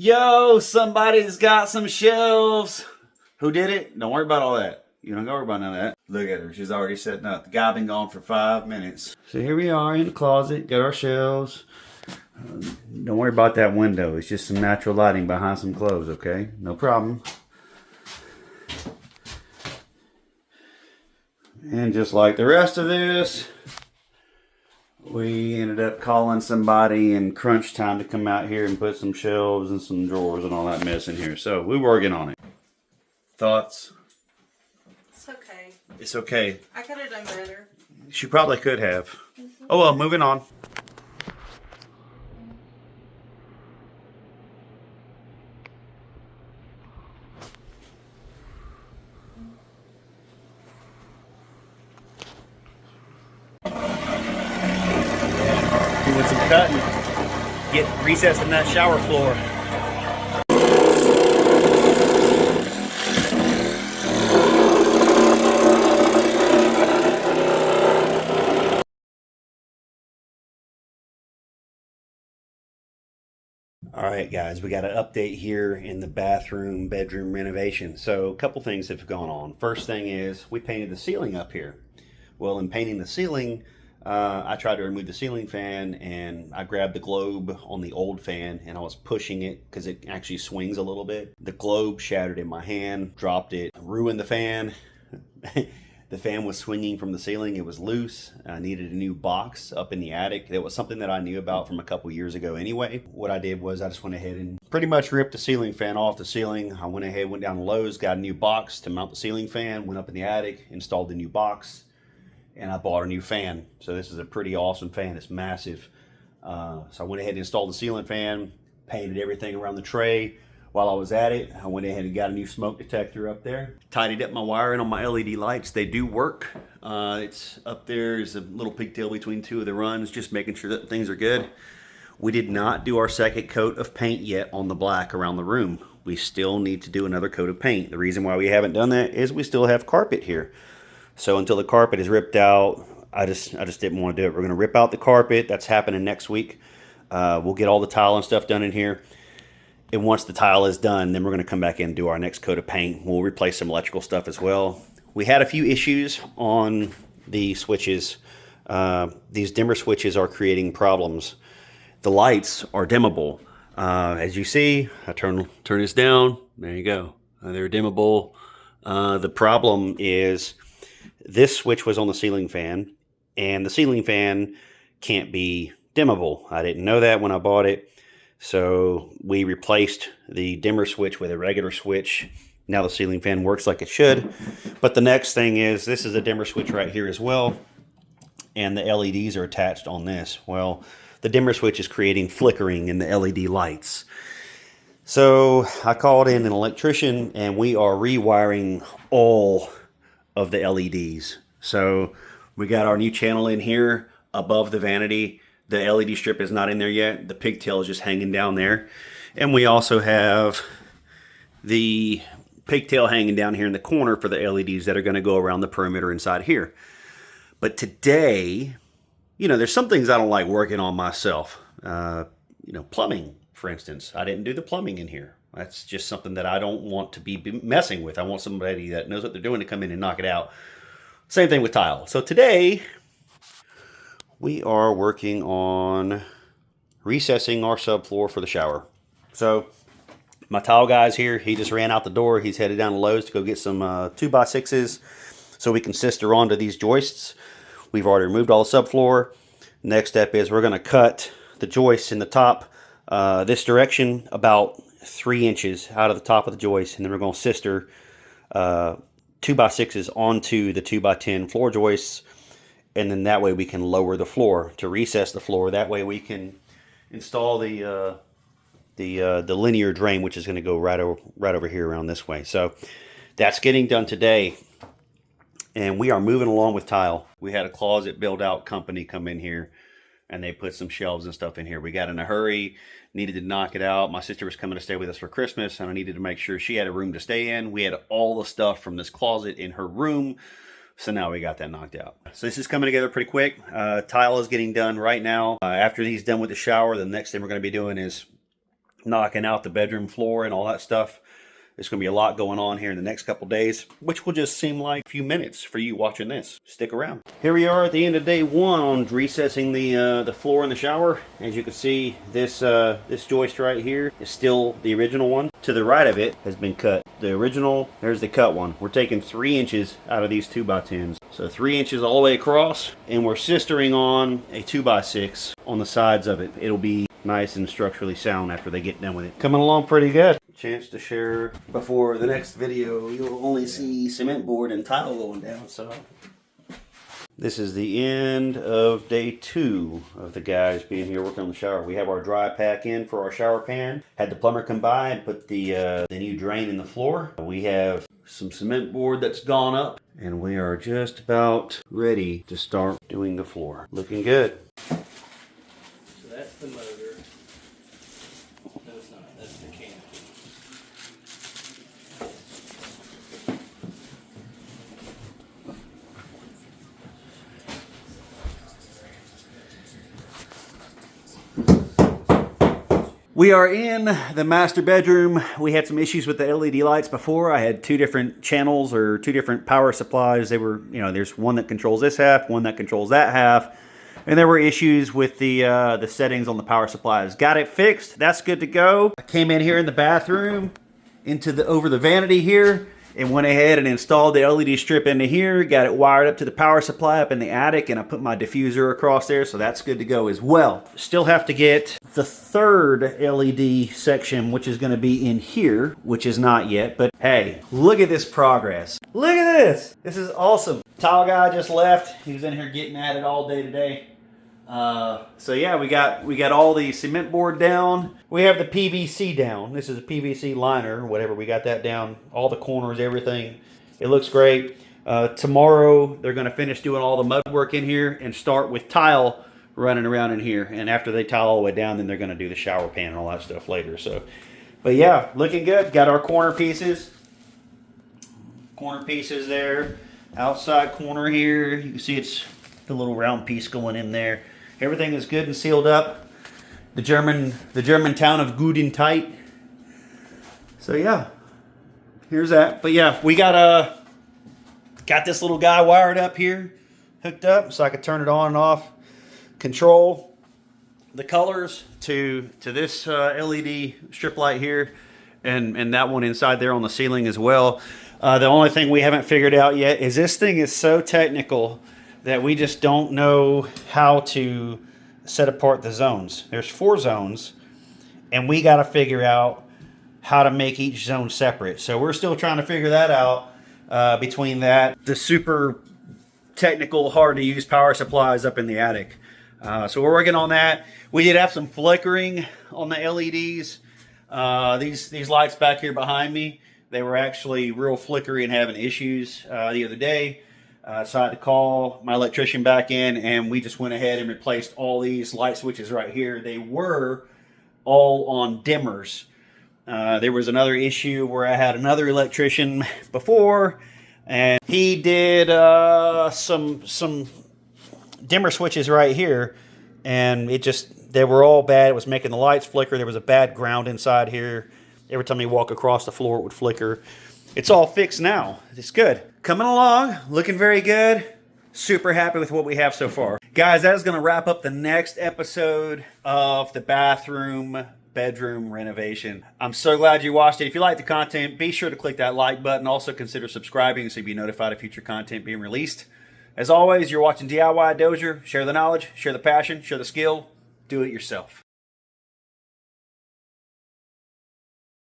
Yo, somebody's got some shelves. Who did it? Don't worry about all that. You don't worry about none of that. Look at her. She's already setting up. The guy been gone for 5 minutes. So here we are in the closet. Got our shelves. Don't worry about that window. It's just some natural lighting behind some clothes, okay? No problem. And just like the rest of this, we ended up calling somebody in crunch time to come out here and put some shelves and some drawers and all that mess in here. So we're working on it. Thoughts? It's okay. It's okay. I could have done better. She probably could have. Oh well, moving on. Doing some cutting. Get recessed in that shower floor. All right, guys, we got an update here in the bedroom renovation. So a couple things have gone on. First thing is we painted the ceiling up here. Well, in painting the ceiling, I tried to remove the ceiling fan and I grabbed the globe on the old fan and I was pushing it because it actually swings a little bit. The globe shattered in my hand, dropped it, ruined the fan. The fan was swinging from the ceiling. It was loose. I needed a new box up in the attic. That was something that I knew about from a couple years ago anyway. What I did was I just went ahead and pretty much ripped the ceiling fan off the ceiling. I went ahead, went down to Lowe's, got a new box to mount the ceiling fan, went up in the attic, installed the new box, and I bought a new fan. So this is a pretty awesome fan. It's massive. So I went ahead and installed the ceiling fan, painted everything around the tray. While I was at it, I went ahead and got a new smoke detector up there. Tidied up my wiring on my LED lights. They do work. It's up there. There's a little pigtail between two of the runs, just making sure that things are good. We did not do our second coat of paint yet on the black around the room. We still need to do another coat of paint. The reason why we haven't done that is we still have carpet here. So until the carpet is ripped out, I just didn't want to do it. We're going to rip out the carpet. That's happening next week. We'll get all the tile and stuff done in here. And once the tile is done, then we're going to come back in and do our next coat of paint. We'll replace some electrical stuff as well. We had a few issues on the switches. These dimmer switches are creating problems. The lights are dimmable. As you see, I turn this down. There you go. They're dimmable. The problem is this switch was on the ceiling fan, and the ceiling fan can't be dimmable. I didn't know that when I bought it. So we replaced the dimmer switch with a regular switch. Now the ceiling fan works like it should. But the next thing is, this is a dimmer switch right here as well. And the LEDs are attached on this. Well, the dimmer switch is creating flickering in the LED lights. So I called in an electrician and we are rewiring all of the LEDs. So we got our new channel in here above the vanity. The LED strip is not in there yet. The pigtail is just hanging down there. And we also have the pigtail hanging down here in the corner for the LEDs that are going to go around the perimeter inside here. But today, there's some things I don't like working on myself. Plumbing, for instance. I didn't do the plumbing in here. That's just something that I don't want to be messing with. I want somebody that knows what they're doing to come in and knock it out. Same thing with tile. So today, we are working on recessing our subfloor for the shower. So my tile guy's here. He just ran out the door. He's headed down to Lowe's to go get some 2x6s so we can sister onto these joists. We've already removed all the subfloor. Next step is we're going to cut the joists in the top this direction about 3 inches out of the top of the joist, and then we're going to sister 2x6s onto the 2x10 floor joists. And then that way we can lower the floor to recess the floor. That way we can install the linear drain, which is going to go right over here around this way. So that's getting done today. And we are moving along with tile. We had a closet build out company come in here and they put some shelves and stuff in here. We got in a hurry, needed to knock it out. My sister was coming to stay with us for Christmas and I needed to make sure she had a room to stay in. We had all the stuff from this closet in her room. So now we got that knocked out. So this is coming together pretty quick. Tile is getting done right now. After he's done with the shower, the next thing we're going to be doing is knocking out the bedroom floor and all that stuff. There's going to be a lot going on here in the next couple days, which will just seem like a few minutes for you watching this. Stick around. Here we are at the end of day 1 on recessing the floor in the shower. As you can see, this joist right here is still the original one. To the right of it has been cut. The original, there's the cut one. We're taking 3 inches out of these 2x10s. So 3 inches all the way across, and we're sistering on a 2x6 on the sides of it. It'll be nice and structurally sound after they get done with it. Coming along pretty good. Chance to share before the next video. You'll only see cement board and tile going down. So this is the end of day 2 of the guys being here working on the shower. We have our dry pack in for our shower pan. Had the plumber come by and put the new drain in the floor. We have some cement board that's gone up, and we are just about ready to start doing the floor. Looking good. So that's the motor. No, it's not. That's the canopy. We are in the master bedroom. We had some issues with the LED lights before. I had 2 different channels or 2 different power supplies. They were, you know, there's one that controls this half, one that controls that half. And there were issues with the settings on the power supplies. Got it fixed. That's good to go. I came in here in the bathroom over the vanity here and went ahead and installed the LED strip into here. Got it wired up to the power supply up in the attic, and I put my diffuser across there, so that's good to go as well. Still have to get the 3rd LED section, which is going to be in here, which is not yet. But hey, look at this progress. Look at this. This is awesome. Tile guy just left. He was in here getting at it all day today. So yeah, we got all the cement board down. We have the PVC down. This is a PVC liner, whatever. We got that down. All the corners, everything. It looks great. Tomorrow they're going to finish doing all the mud work in here and start with tile running around in here. And after they tile all the way down, then they're going to do the shower pan and all that stuff later. So, but yeah, looking good. Got our corner pieces. Corner pieces there. Outside corner here. You can see it's the little round piece going in there. Everything is good and sealed up. The German town of Gut und Tight. So yeah, here's that. But yeah, we got this little guy wired up here, hooked up, so I could turn it on and off. Control the colors to this LED strip light here, and that one inside there on the ceiling as well. The only thing we haven't figured out yet is this thing is so technical that we just don't know how to set apart the zones. There's 4 zones, and we got to figure out how to make each zone separate. So we're still trying to figure that out between that, the super technical, hard to use power supplies up in the attic. So we're working on that. We did have some flickering on the LEDs. These lights back here behind me, they were actually real flickery and having issues the other day. So I had to call my electrician back in, and we just went ahead and replaced all these light switches right here. They were all on dimmers. There was another issue where I had another electrician before, and he did some dimmer switches right here, and they were all bad. It was making the lights flicker. There was a bad ground inside here. Every time you walk across the floor, it would flicker. It's all fixed now. It's good. Coming along, looking very good. Super happy with what we have so far. Guys, that is going to wrap up the next episode of the bedroom renovation. I'm so glad you watched it. If you like the content, be sure to click that like button. Also consider subscribing so you'll be notified of future content being released. As always, you're watching DIY Dozier. Share the knowledge, share the passion, share the skill. Do it yourself.